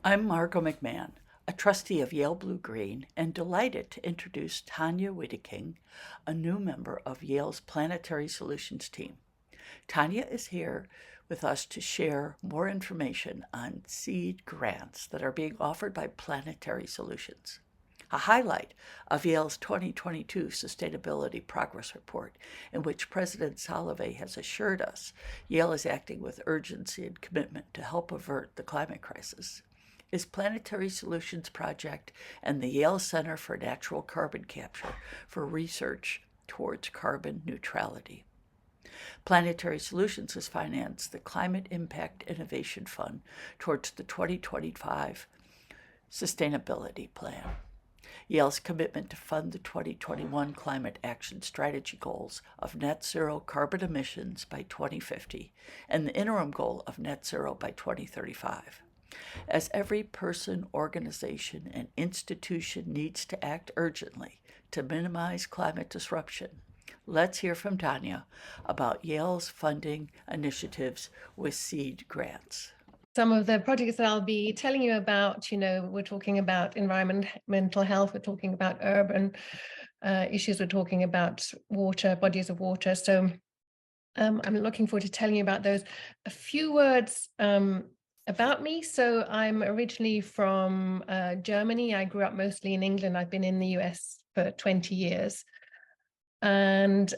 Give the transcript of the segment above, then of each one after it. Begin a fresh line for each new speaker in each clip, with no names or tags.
I'm Margot McMahon, a trustee of Yale Blue Green, and delighted to introduce Tanya Wiedeking, a new member of Yale's Planetary Solutions team. Tanya is here with us to share more information on seed grants that are being offered by Planetary Solutions. A highlight of Yale's 2022 Sustainability Progress Report, in which President Salovey has assured us Yale is acting with urgency and commitment to help avert the climate crisis, is Planetary Solutions Project and the Yale Center for Natural Carbon Capture for research towards carbon neutrality. Planetary Solutions has financed the Climate Impact Innovation Fund towards the 2025 Sustainability Plan. Yale's commitment to fund the 2021 Climate Action Strategy goals of net zero carbon emissions by 2050 and the interim goal of net zero by 2035. As every person, organization, and institution needs to act urgently to minimize climate disruption, let's hear from Tanya about Yale's funding initiatives with seed grants.
Some of the projects that I'll be telling you about, we're talking about environmental health, we're talking about urban issues, we're talking about water, bodies of water. So I'm looking forward to telling you about those. A few words about me. So I'm originally from Germany. I grew up mostly in England. I've been in the US for 20 years. And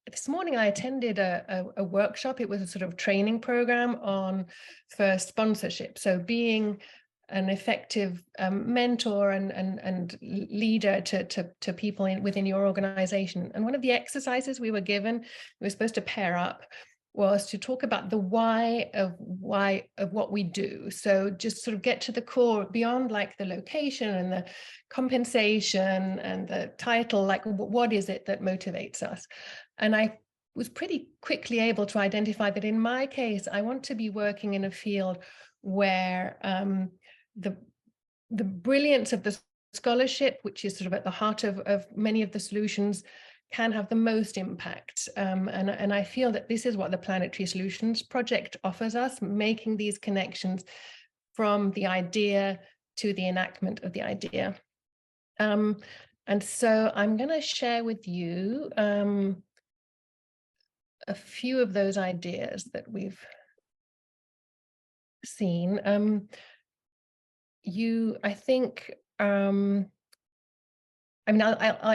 this morning I attended a workshop. It was a sort of training program on first sponsorship. So being an effective mentor and leader to people within your organization. And one of the exercises we were given, we were supposed to pair up, was to talk about the why of what we do. So just sort of get to the core beyond like the location and the compensation and the title, like what is it that motivates us? And I was pretty quickly able to identify that in my case, I want to be working in a field where the brilliance of the scholarship, which is sort of at the heart of many of the solutions, can have the most impact. And I feel that this is what the Planetary Solutions Project offers us, making these connections from the idea to the enactment of the idea. And so I'm going to share with you a few of those ideas that we've seen. I think, I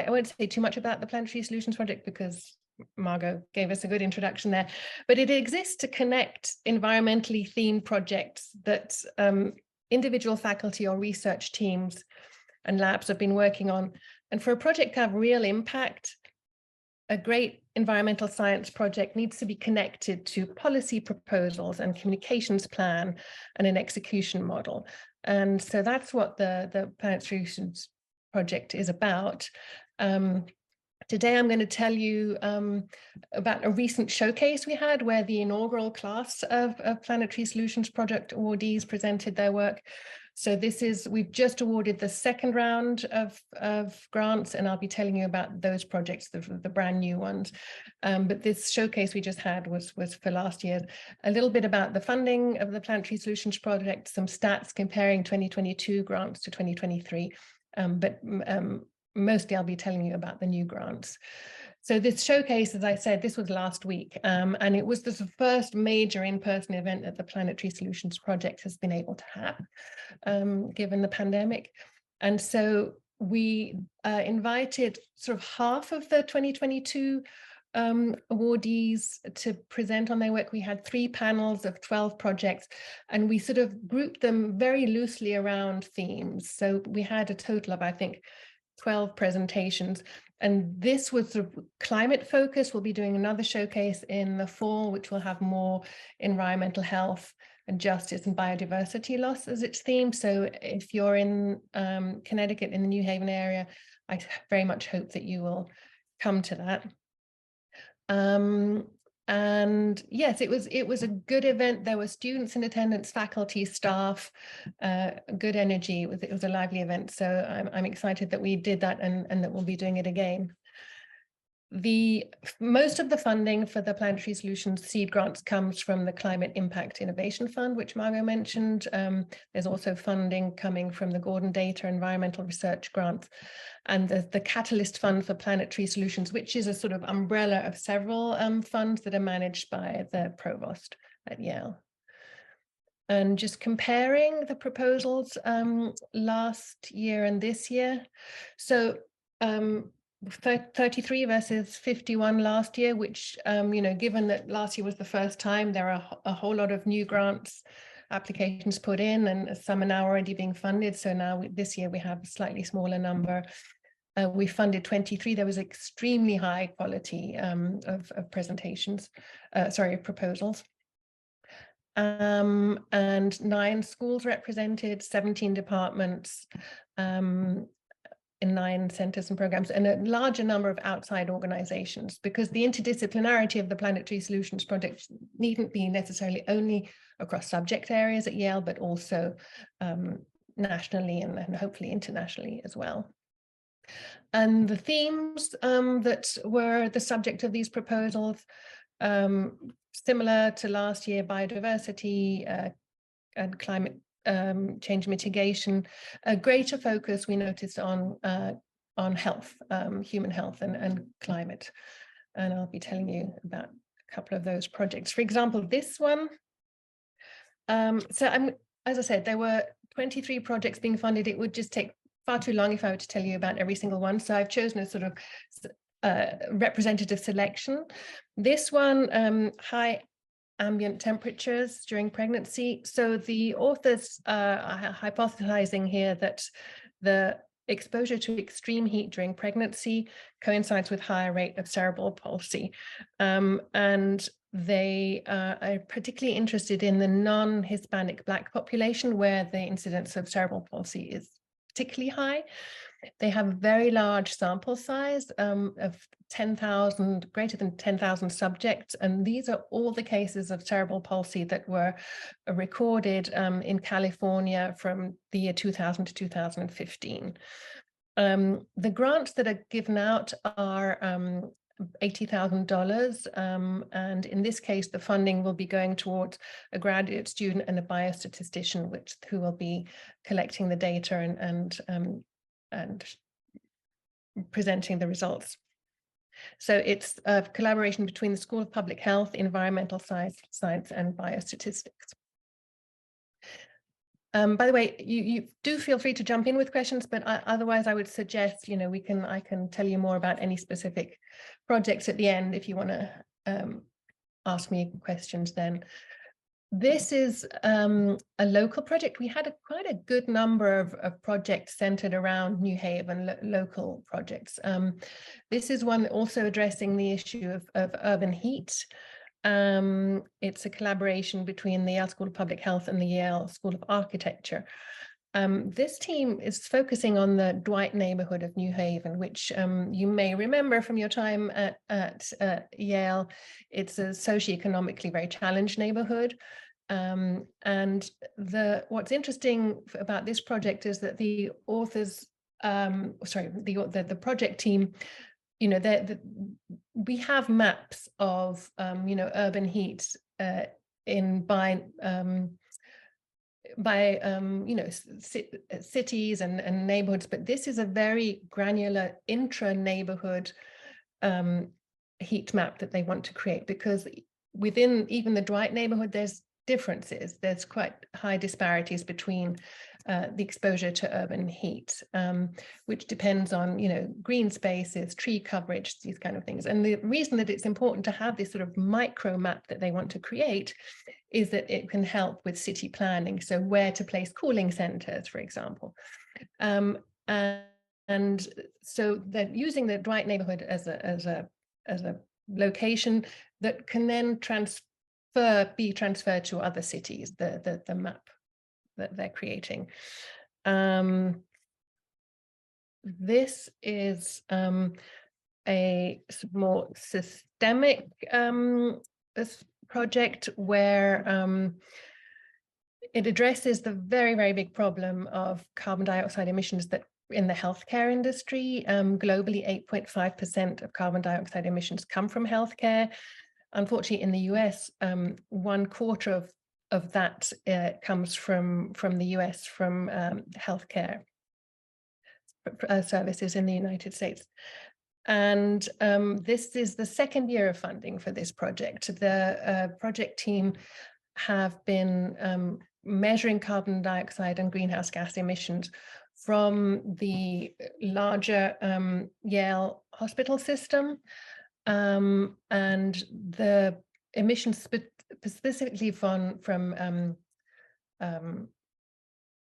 won't say too much about the Planetary Solutions Project because Margot gave us a good introduction there, but it exists to connect environmentally themed projects that individual faculty or research teams and labs have been working on. And for a project to have real impact, a great environmental science project needs to be connected to policy proposals and communications plan and an execution model. And so that's what the Planetary Solutions Project is about. Today, I'm going to tell you about a recent showcase we had where the inaugural class of Planetary Solutions Project awardees presented their work. So we've just awarded the second round of grants, and I'll be telling you about those projects, the brand new ones. But this showcase we just had was for last year. A little bit about the funding of the Planetary Solutions Project, some stats comparing 2022 grants to 2023. But mostly I'll be telling you about the new grants. So this showcase, as I said, this was last week, and it was the first major in-person event that the Planetary Solutions Project has been able to have, given the pandemic. And so we invited sort of half of the 2022 awardees to present on their work. We had 3 panels of 12 projects, and we sort of grouped them very loosely around themes. So we had a total of, I think, 12 presentations, and this was sort of climate focused. We'll be doing another showcase in the fall, which will have more environmental health and justice and biodiversity loss as its theme. So if you're in Connecticut, in the New Haven area, I very much hope that you will come to that. And yes, it was a good event. There were students in attendance, faculty, staff, good energy. It was a lively event. So I'm excited that we did that and that we'll be doing it again. Most of the funding for the Planetary Solutions seed grants comes from the Climate Impact Innovation Fund, which Margot mentioned. There's also funding coming from the Gordon Data Environmental Research Grants, and the Catalyst Fund for Planetary Solutions, which is a sort of umbrella of several funds that are managed by the provost at Yale. And just comparing the proposals last year and this year. So 33 versus 51 last year, which, given that last year was the first time, there are a whole lot of new grants applications put in, and some are now already being funded. So now this year we have a slightly smaller number. We funded 23. There was extremely high quality of presentations, of proposals. And 9 schools represented, 17 departments, in 9 centers and programs, and a larger number of outside organizations, because the interdisciplinarity of the Planetary Solutions project needn't be necessarily only across subject areas at Yale, but also nationally and hopefully internationally as well. And the themes that were the subject of these proposals, similar to last year: biodiversity and climate change mitigation. A greater focus we noticed on health, human health and climate. And I'll be telling you about a couple of those projects. For example, this one. As I said, there were 23 projects being funded. It would just take far too long if I were to tell you about every single one. So I've chosen a sort of representative selection. This one, high ambient temperatures during pregnancy. So the authors are hypothesizing here that the exposure to extreme heat during pregnancy coincides with higher rate of cerebral palsy. And they are particularly interested in the non-Hispanic Black population, where the incidence of cerebral palsy is particularly high. They have a very large sample size of 10,000, greater than 10,000 subjects. And these are all the cases of cerebral palsy that were recorded in California from the year 2000 to 2015. The grants that are given out are $80,000. And in this case, the funding will be going towards a graduate student and a biostatistician, who will be collecting the data and presenting the results. So it's a collaboration between the School of Public Health, Environmental Science, and Biostatistics. By the way, you do feel free to jump in with questions, but otherwise I would suggest, I can tell you more about any specific projects at the end if you want to ask me questions then. This is a local project. We had quite a good number of projects centered around New Haven, local projects. This is one also addressing the issue of urban heat. It's a collaboration between the Yale School of Public Health and the Yale School of Architecture. This team is focusing on the Dwight neighborhood of New Haven, which you may remember from your time at Yale. It's a socioeconomically very challenged neighborhood. And what's interesting about this project is that the authors, the project team, we have maps of urban heat by cities and neighborhoods, but this is a very granular intra-neighborhood heat map that they want to create, because within even the Dwight neighborhood, there's differences. There's quite high disparities between the exposure to urban heat, which depends on, green spaces, tree coverage, these kind of things. And the reason that it's important to have this sort of micro map that they want to create is that it can help with city planning. So where to place cooling centers, for example. And so they're using the Dwight neighborhood as a location that can then be transferred to other cities, the map that they're creating. This is a more systemic project where it addresses the very, very big problem of carbon dioxide emissions that in the healthcare industry. Globally, 8.5% of carbon dioxide emissions come from healthcare. Unfortunately, in the US, 1/4 of that comes from the US, from healthcare services in the United States. And this is the second year of funding for this project. The project team have been measuring carbon dioxide and greenhouse gas emissions from the larger Yale hospital system, and the emissions specifically from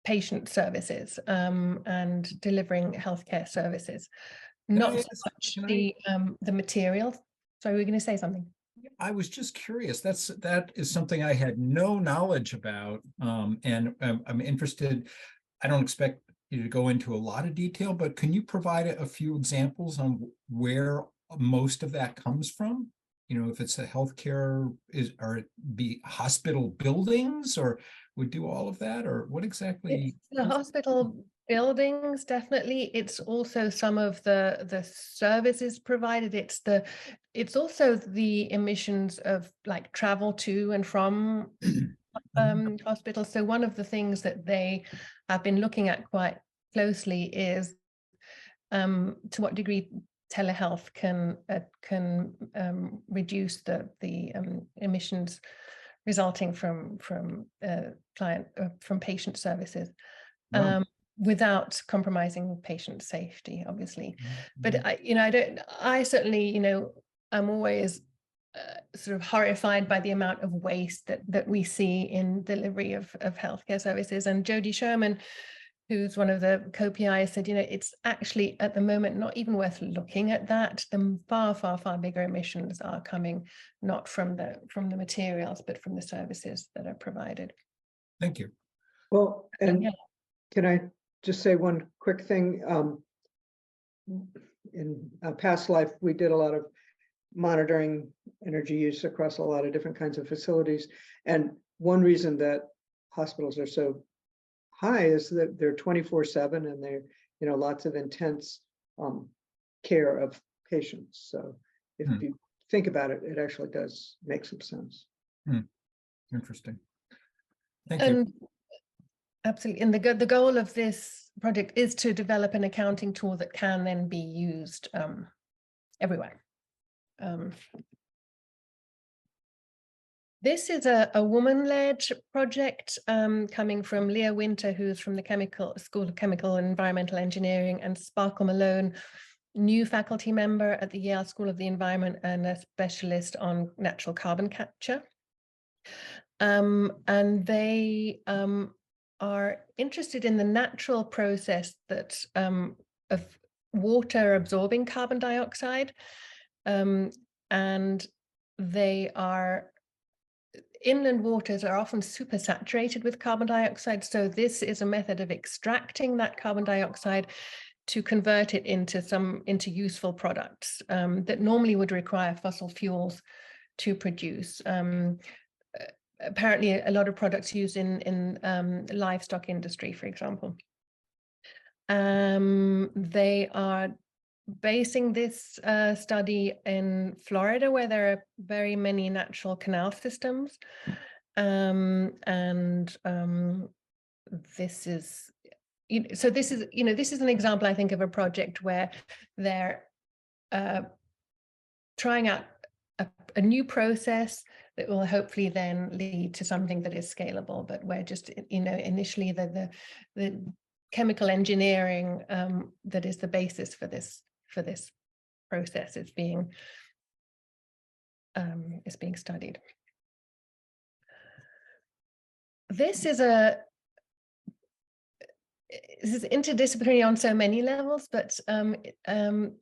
patient services and delivering healthcare services, not so much the materials. Sorry, we're going to say something.
I was just curious. That is something I had no knowledge about, and I'm interested. I don't expect you to go into a lot of detail, but can you provide a few examples on where most of that comes from? You know, if it's a healthcare, or it be hospital buildings, or would do all of that, or what exactly?
It's the hospital buildings, definitely. It's also some of the services provided. It's also the emissions of like travel to and from hospitals. So one of the things that they have been looking at quite closely is to what degree telehealth can reduce the emissions resulting from patient services,
Wow.
without compromising patient safety, obviously.
Mm-hmm.
But I certainly, I'm always sort of horrified by the amount of waste that we see in delivery of healthcare services. And Jody Sherman, who's one of the co-PIs, said, it's actually at the moment not even worth looking at that. The far, far, far bigger emissions are coming not from the materials, but from the services that are provided.
Thank you.
Well, and
Yeah.
can I just say one quick thing? In a past life, we did a lot of monitoring energy use across a lot of different kinds of facilities. And one reason that hospitals are so high is that they're 24/7 and they're, lots of intense care of patients. So if you think about it, it actually does make some sense.
Interesting. Thank you.
Absolutely. And the goal of this project is to develop an accounting tool that can then be used everywhere. This is a woman-led project coming from Leah Winter, who's from the School of Chemical and Environmental Engineering, and Sparkle Malone, new faculty member at the Yale School of the Environment and a specialist on natural carbon capture. And they are interested in the natural process that of water absorbing carbon dioxide, and inland waters are often supersaturated with carbon dioxide. So this is a method of extracting that carbon dioxide to convert it into useful products that normally would require fossil fuels to produce. Apparently, a lot of products used in livestock industry, for example. They are basing this study in Florida, where there are very many natural canal systems, this is an example, I think, of a project where they're trying out a new process that will hopefully then lead to something that is scalable, but where just initially the chemical engineering that is the basis for this process is being studied. This is interdisciplinary on so many levels, but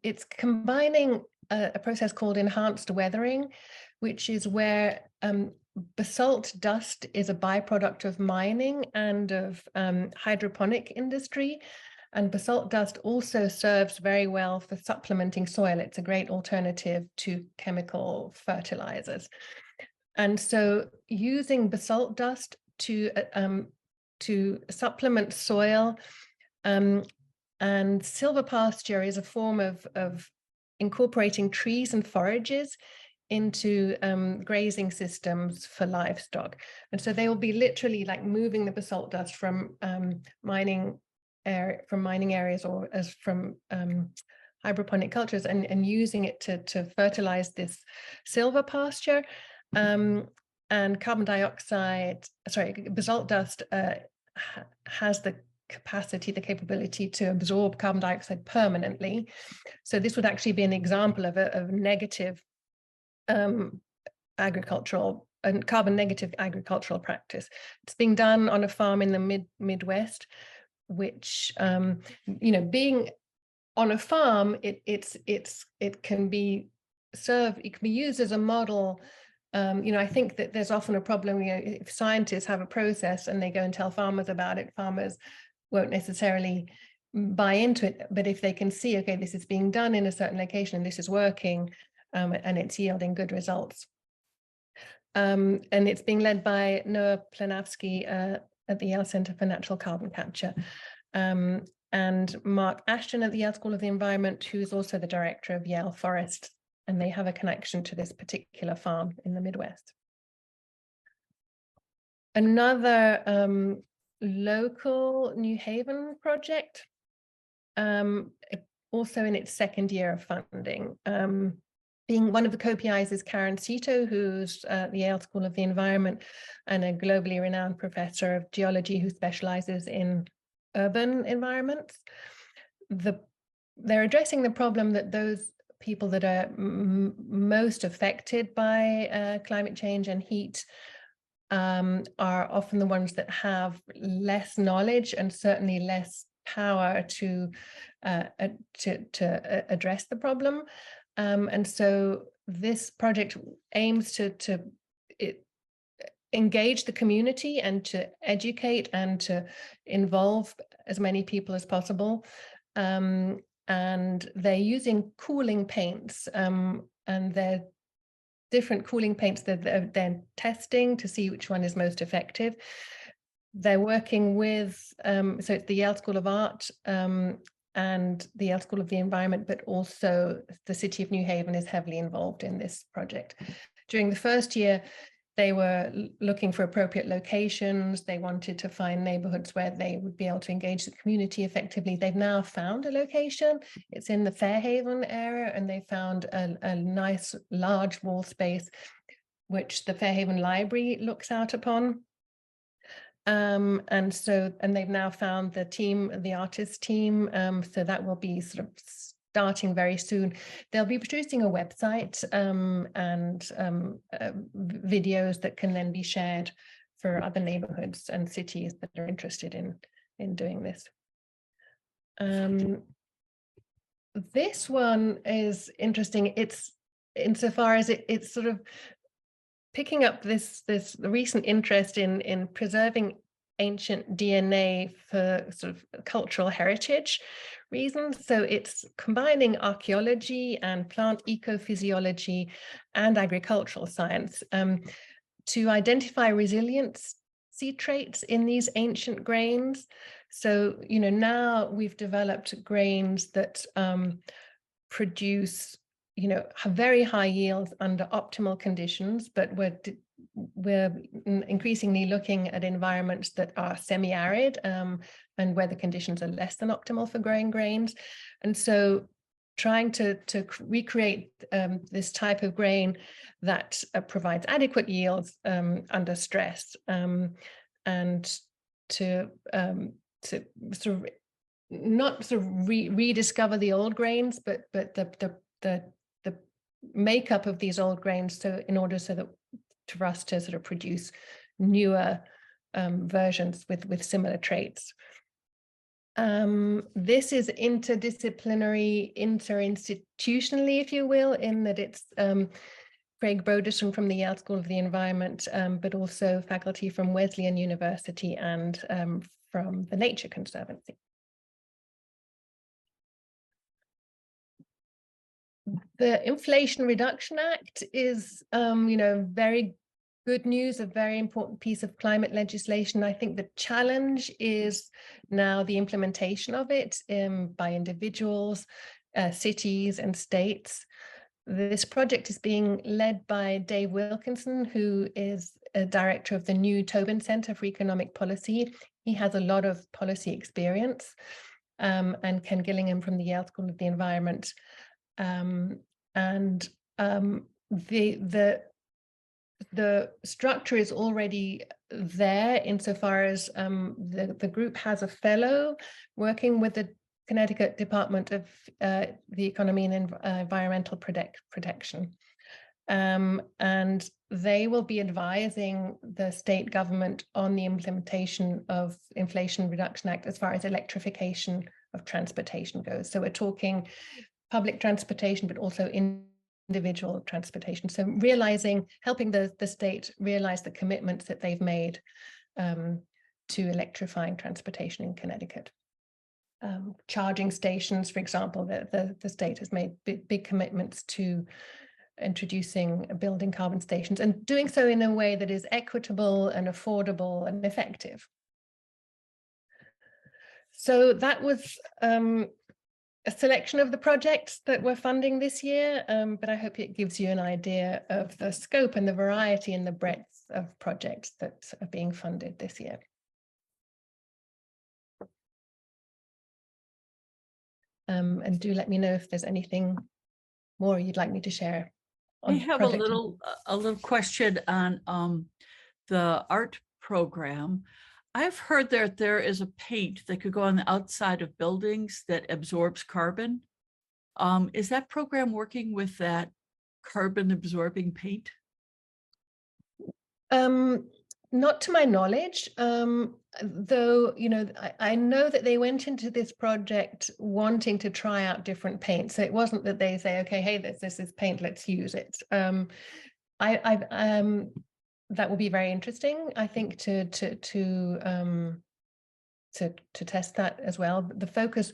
it's combining a process called enhanced weathering, which is where basalt dust is a byproduct of mining and of hydroponic industry. And basalt dust also serves very well for supplementing soil. It's a great alternative to chemical fertilizers. And so using basalt dust to supplement soil And silvopasture is a form of incorporating trees and forages into grazing systems for livestock. And so they will be literally like moving the basalt dust from mining areas, or as from hydroponic cultures, and using it to fertilize this silvopasture. And basalt dust has the capability to absorb carbon dioxide permanently. So this would actually be an example of a negative agricultural and carbon negative agricultural practice. It's being done on a farm in the Midwest, which being on a farm, it can be used as a model. I think that there's often a problem, if scientists have a process and they go and tell farmers about it, farmers won't necessarily buy into it. But if they can see, okay, this is being done in a certain location and this is working, and it's yielding good results. And it's being led by Noah Planetary at the Yale Center for Natural Carbon Capture, and Mark Ashton at the Yale School of the Environment, who's also the director of Yale Forest, and they have a connection to this particular farm in the Midwest. Another local New Haven project, also in its second year of funding. Being one of the co-PIs is Karen Sito, who's at the Yale School of the Environment and a globally renowned professor of geology who specializes in urban environments. They're addressing the problem that those people that are most affected by climate change and heat are often the ones that have less knowledge and certainly less power to address the problem. And so this project aims to engage the community and to educate and to involve as many people as possible. And they're using cooling paints, and they're different cooling paints that they're testing to see which one is most effective. They're working with, so it's the Yale School of Art and the Yale School of the Environment, but also the City of New Haven is heavily involved in this project. During the first year, they were looking for appropriate locations. They wanted to find neighborhoods where they would be able to engage the community effectively. They've now found a location. It's in the Fairhaven area, and they found a nice large wall space, which the Fairhaven Library looks out upon. And they've now found the artist team. So that will be sort of starting very soon. They'll be producing a website and videos that can then be shared for other neighborhoods and cities that are interested in doing this. This one is interesting. It's insofar as it's sort of picking up this recent interest in preserving ancient DNA for sort of cultural heritage reasons. So it's combining archaeology and plant ecophysiology and agricultural science to identify resiliency traits in these ancient grains. So, now we've developed grains that produce have very high yields under optimal conditions, but we're increasingly looking at environments that are semi-arid and where the conditions are less than optimal for growing grains. And so trying to recreate this type of grain that provides adequate yields under stress, and to sort of not sort of rediscover the old grains, but the makeup of these old grains, so in order for us to sort of produce newer versions with similar traits. This is interdisciplinary, interinstitutionally, if you will, in that it's Craig Broderson from the Yale School of the Environment, but also faculty from Wesleyan University and from the Nature Conservancy. The Inflation Reduction Act is, very good news, a very important piece of climate legislation. I think the challenge is now the implementation of it by individuals, cities and states. This project is being led by Dave Wilkinson, who is a director of the new Tobin Center for Economic Policy. He has a lot of policy experience, and Ken Gillingham from the Yale School of the Environment. The structure is already there insofar as the group has a fellow working with the Connecticut Department of the Economy and Environmental Protection. And they will be advising the state government on the implementation of Inflation Reduction Act as far as electrification of transportation goes. So we're talking public transportation, but also individual transportation. So helping the state realize the commitments that they've made to electrifying transportation in Connecticut. Charging stations, for example, the state has made big commitments to building carbon stations and doing so in a way that is equitable and affordable and effective. So that was a selection of the projects that we're funding this year, but I hope it gives you an idea of the scope and the variety and the breadth of projects that are being funded this year. And do let me know if there's anything more you'd like me to share.
I have a little question on the art program. I've heard that there is a paint that could go on the outside of buildings that absorbs carbon. Is that program working with that carbon absorbing paint?
Not to my knowledge, though, I know that they went into this project wanting to try out different paints. So it wasn't that they say, okay, hey, this is paint, let's use it. That will be very interesting, I think, to test that as well. The focus,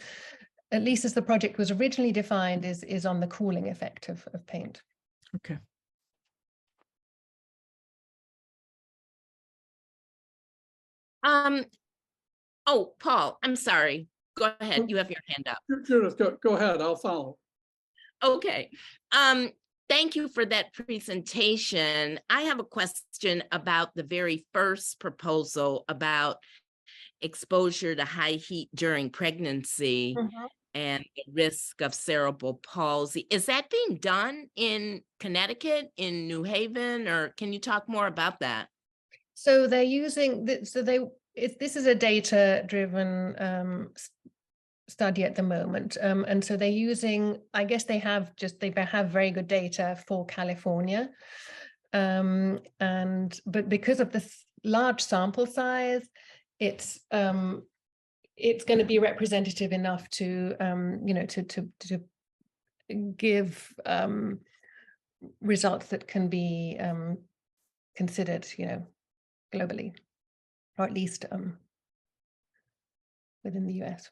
at least as the project was originally defined, is on the cooling effect of paint.
Okay.
Oh, Paul, I'm sorry. Go ahead. You have your hand up.
Judith, go ahead. I'll follow.
Okay. Thank you for that presentation. I have a question about the very first proposal about exposure to high heat during pregnancy and the risk of cerebral palsy. Is that being done in Connecticut, in New Haven, or can you talk more about that?
So they're using, this is a data-driven study at the moment. And so they're using, I guess they have very good data for California. But because of this large sample size, it's going to be representative enough to, to give results that can be considered, globally, or at least within the US.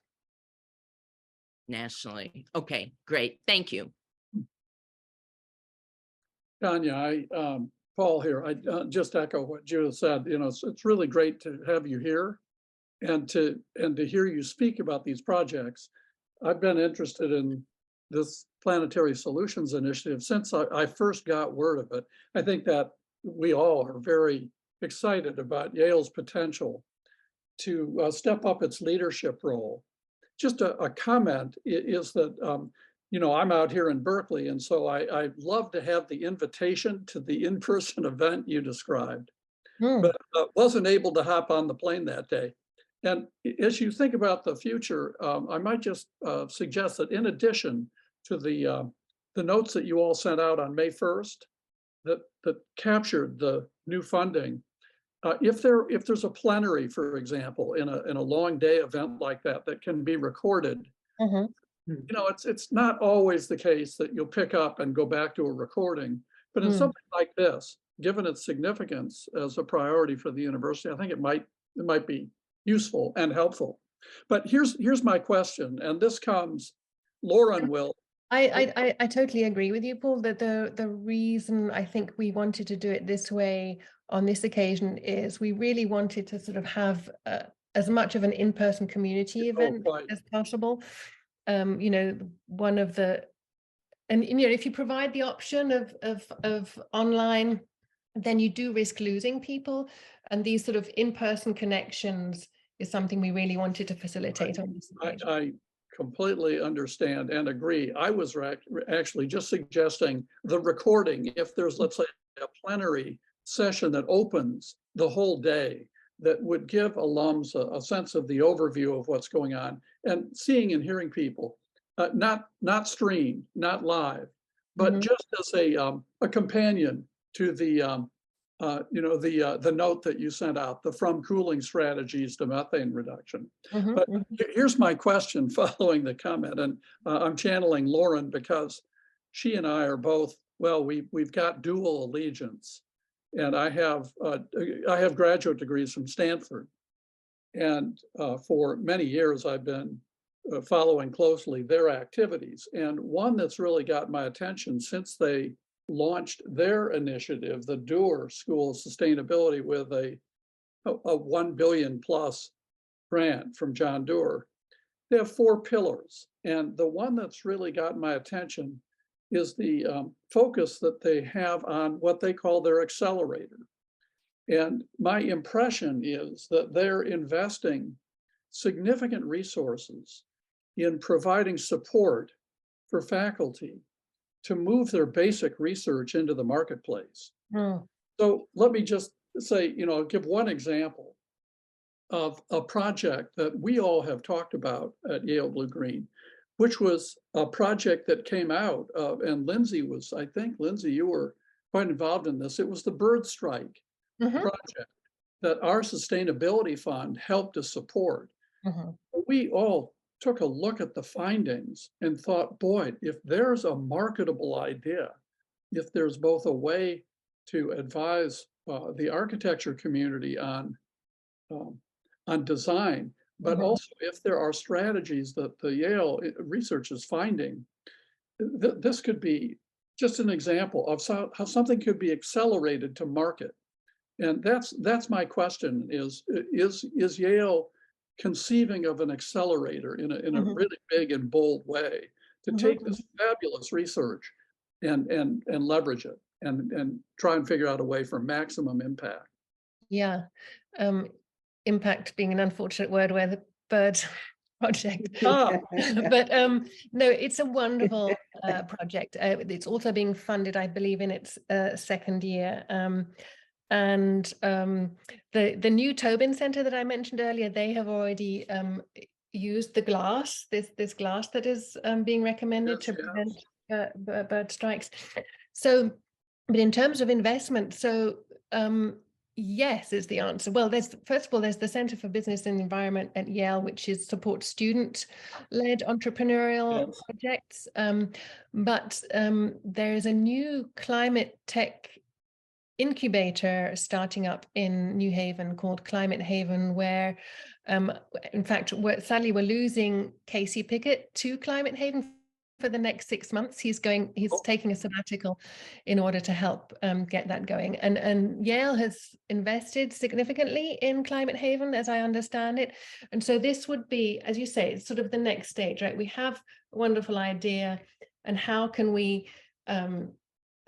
Nationally. Okay, great. Thank you.
Tanya, Paul here. I just echo what Judith said. It's really great to have you here and to hear you speak about these projects. I've been interested in this Planetary Solutions Initiative since I first got word of it. I think that we all are very excited about Yale's potential to step up its leadership role. Just a comment is that, I'm out here in Berkeley, and so I'd love to have the invitation to the in-person event you described, but wasn't able to hop on the plane that day. And as you think about the future, I might just suggest that in addition to the notes that you all sent out on May 1st that captured the new funding, if there's a plenary, for example, in a long day event like that can be recorded, it's not always the case that you'll pick up and go back to a recording, but in something like this, given its significance as a priority for the university, I think it might be useful and helpful. But here's my question, and this comes, Lauren will.
I totally agree with you, Paul, that the reason I think we wanted to do it this way on this occasion is we really wanted to sort of have as much of an in-person community event
right.
as possible. You know, one of the, and you know, if you provide the option of online, then you do risk losing people, and these sort of in-person connections is something we really wanted to facilitate on this occasion.
I completely understand and agree. I was actually just suggesting the recording, if there's, let's say, a plenary session that opens the whole day, that would give alums a sense of the overview of what's going on, and seeing and hearing people, not streamed, not live, but just as a companion to the you know, the note that you sent out, the from cooling strategies to methane reduction. But here's my question following the comment, and I'm channeling Lauren because she and I are both, well, we've got dual allegiance, and I have graduate degrees from Stanford, and for many years I've been following closely their activities. And one that's really got my attention since they launched their initiative, the Doerr School of Sustainability, with a 1 billion plus grant from John Doerr. They have 4 pillars. And the one that's really got my attention is the focus that they have on what they call their accelerator. And my impression is that they're investing significant resources in providing support for faculty to move their basic research into the marketplace. So let me just say, you know, give one example of a project that we all have talked about at Yale Blue Green, which was a project that came out of, and Lindsay was, I think, Lindsay, you were quite involved in this. It was the bird strike project that our sustainability fund helped to support. We all took a look at the findings and thought, boy, if there's a marketable idea, if there's both a way to advise the architecture community on design, but also if there are strategies that the Yale research is finding, this could be just an example of how something could be accelerated to market. And that's my question: is Yale conceiving of an accelerator in a really big and bold way to take this fabulous research and leverage it and try and figure out a way for maximum impact?
Yeah, impact being an unfortunate word where the bird project. But no, it's a wonderful project. It's also being funded, I believe, in its second year. And the new Tobin Center that I mentioned earlier, they have already used the glass, this glass that is being recommended to prevent bird strikes. So, but in terms of investment, so yes is the answer. Well, first of all, there's the Center for Business and Environment at Yale, which supports student-led entrepreneurial projects. But there is a new climate tech incubator starting up in New Haven called Climate Haven, where in fact sadly we're losing Casey Pickett to Climate Haven for the next 6 months. He's taking a sabbatical in order to help get that going, and Yale has invested significantly in Climate Haven, as I understand it. And so this would be, as you say, sort of the next stage, right? We have a wonderful idea, and how can we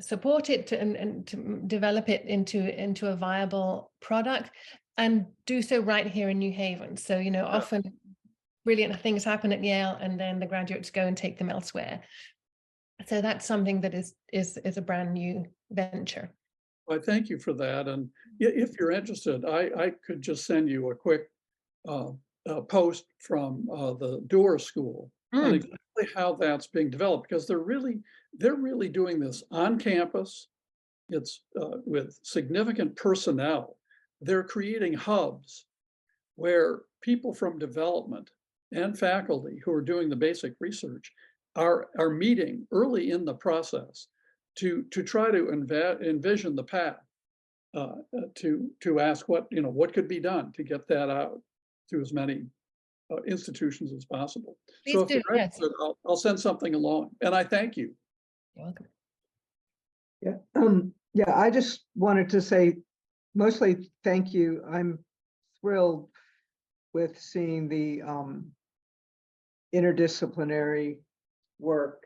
support it and to develop it into a viable product, and do so right here in New Haven. So, you know, often brilliant things happen at Yale and then the graduates go and take them elsewhere. So that's something that is a brand new venture.
Well, thank you for that. And if you're interested, I could just send you a quick post from the Doerr School on exactly how that's being developed, because they're really doing this on campus. It's with significant personnel. They're creating hubs where people from development and faculty who are doing the basic research are meeting early in the process to try to envision the path, to ask what could be done to get that out to as many institutions as possible.
Please
so if
do,
you're interested, I'll send something along, and I thank you.
You're welcome.
Yeah, I just wanted to say mostly thank you. I'm thrilled with seeing the interdisciplinary work.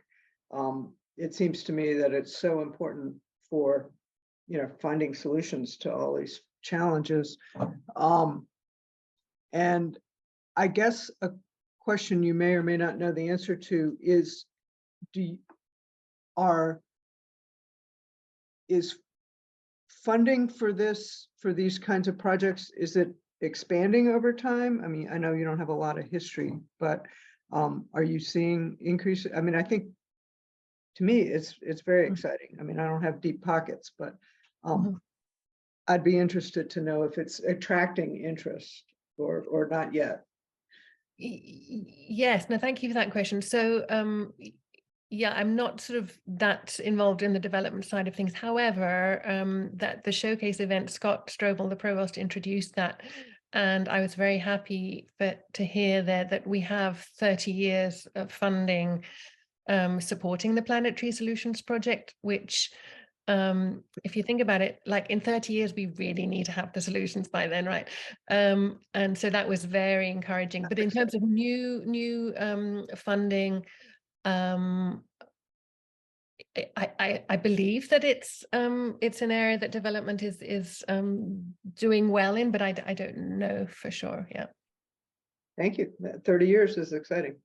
It seems to me that it's so important for, finding solutions to all these challenges. And I guess a question you may or may not know the answer to is, is funding for these kinds of projects, is it expanding over time? I mean, I know you don't have a lot of history, but are you seeing increase? I mean, I think to me, it's very exciting. I mean, I don't have deep pockets, but I'd be interested to know if it's attracting interest or not yet.
Yes, no, thank you for that question. So yeah, I'm not sort of that involved in the development side of things. However, that the showcase event, Scott Strobel, the provost, introduced that. And I was very happy to hear there that we have 30 years of funding supporting the Planetary Solutions Project, which if you think about it, like in 30 years, we really need to have the solutions by then, right? And so that was very encouraging. But in terms of new funding, I believe that it's an area that development is doing well in, but I don't know for sure. Yeah.
Thank you. 30 years is exciting.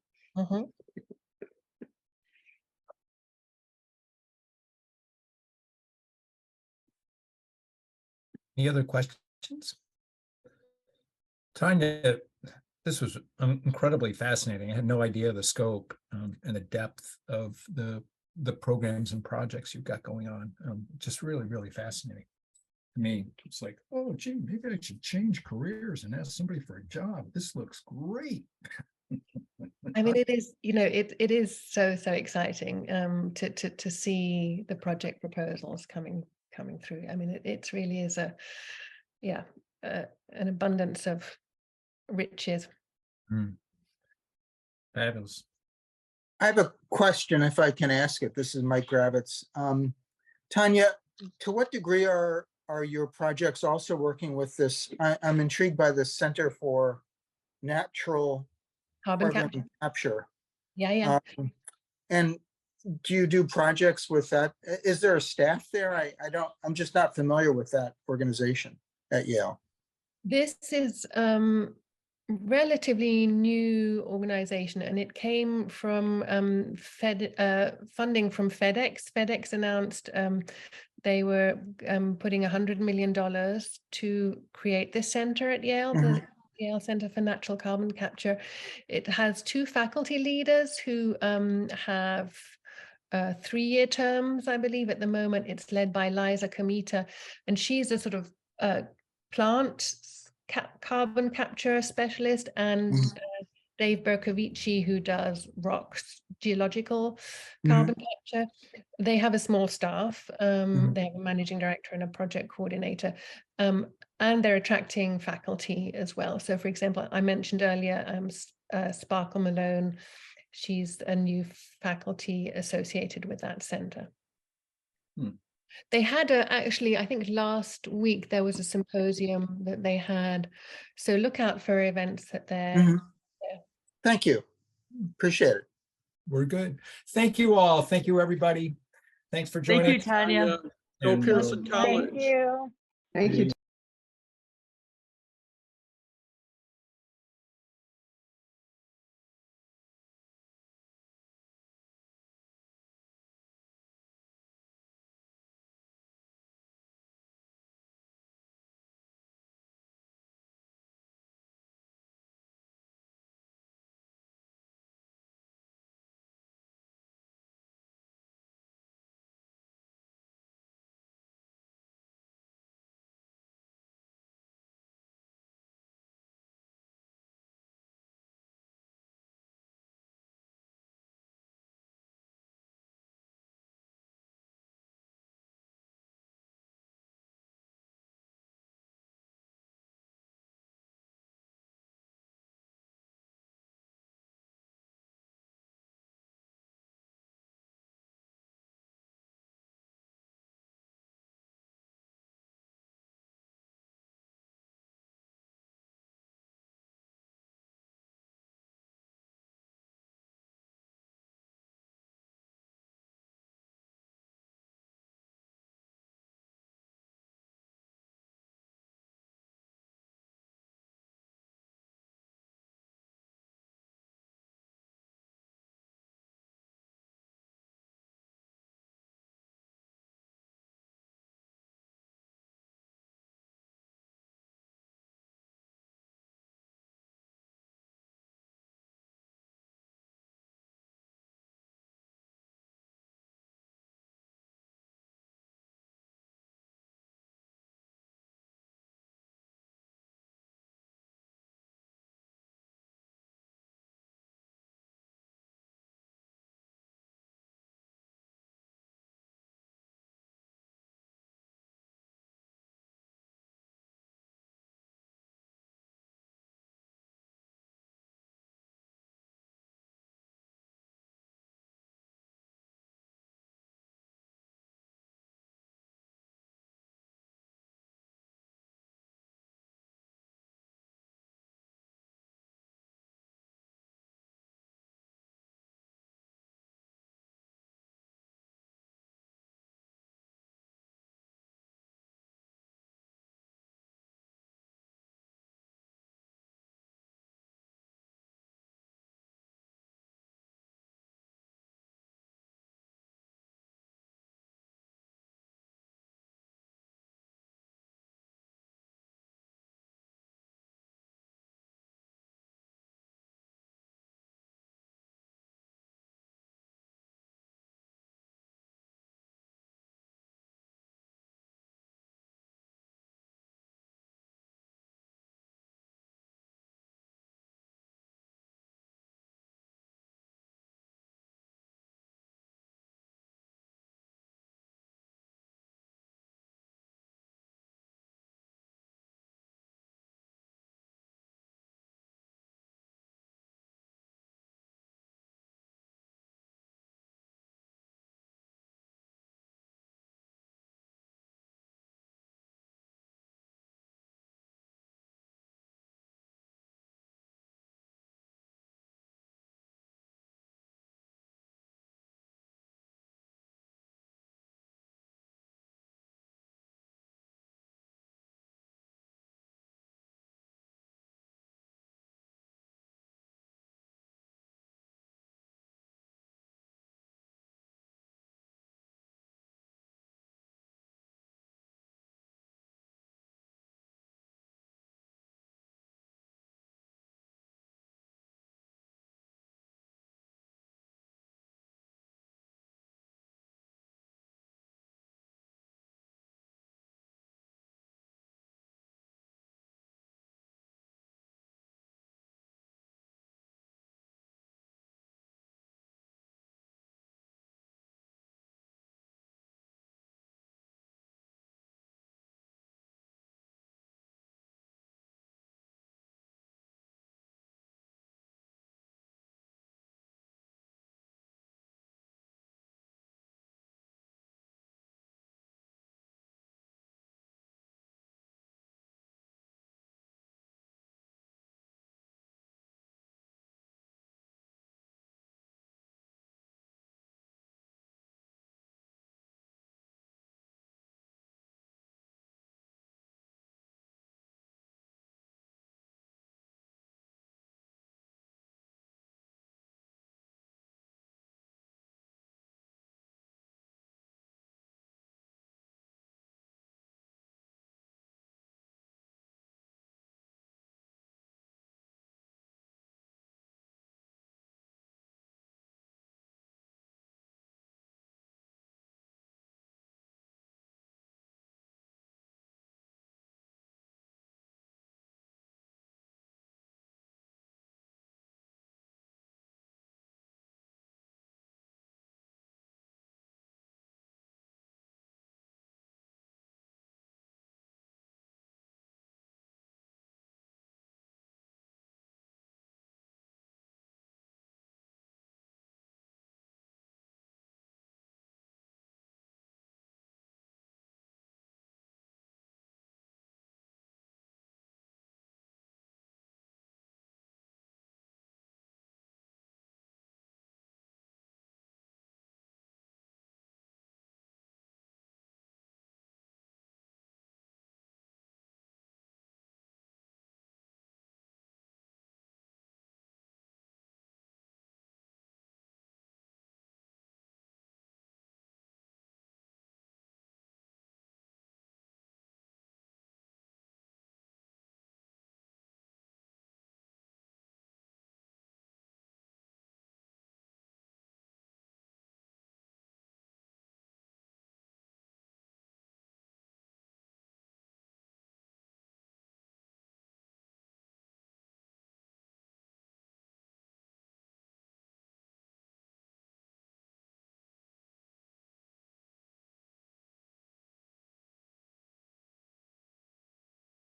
Any other questions? Tanya, this was incredibly fascinating. I had no idea the scope and the depth of the programs and projects you've got going on. Just really, really fascinating. To me, it's like, oh, gee, maybe I should change careers and ask somebody for a job. This looks great.
I mean, it is, it is so exciting to see the project proposals coming through. I mean, it really is an abundance of riches.
Fabulous.
I have a question, if I can ask it. This is Mike Gravitz. Tanya, to what degree are your projects also working with this? I'm intrigued by the Center for Natural
Carbon capture. Yeah.
And do you do projects with that? Is there a staff there? I'm just not familiar with that organization at Yale.
This is relatively new organization, and it came from funding from FedEx. FedEx announced they were putting $100 million to create this center at Yale, the Yale Center for Natural Carbon Capture. It has 2 faculty leaders who have 3-year terms, I believe. At the moment, it's led by Liza Komita, and she's a sort of plant carbon capture specialist, and Dave Berkovici, who does rocks geological carbon capture. They have a small staff. They have a managing director and a project coordinator, and they're attracting faculty as well. So, for example, I mentioned earlier Sparkle Malone. She's a new faculty associated with that center. They had actually, I think last week, there was a symposium that they had. So look out for events that they're.
Thank you. Appreciate it.
We're good. Thank you all. Thank you, everybody. Thanks for joining.
Thank you, Tanya.
Go Pearson College.
Thank you.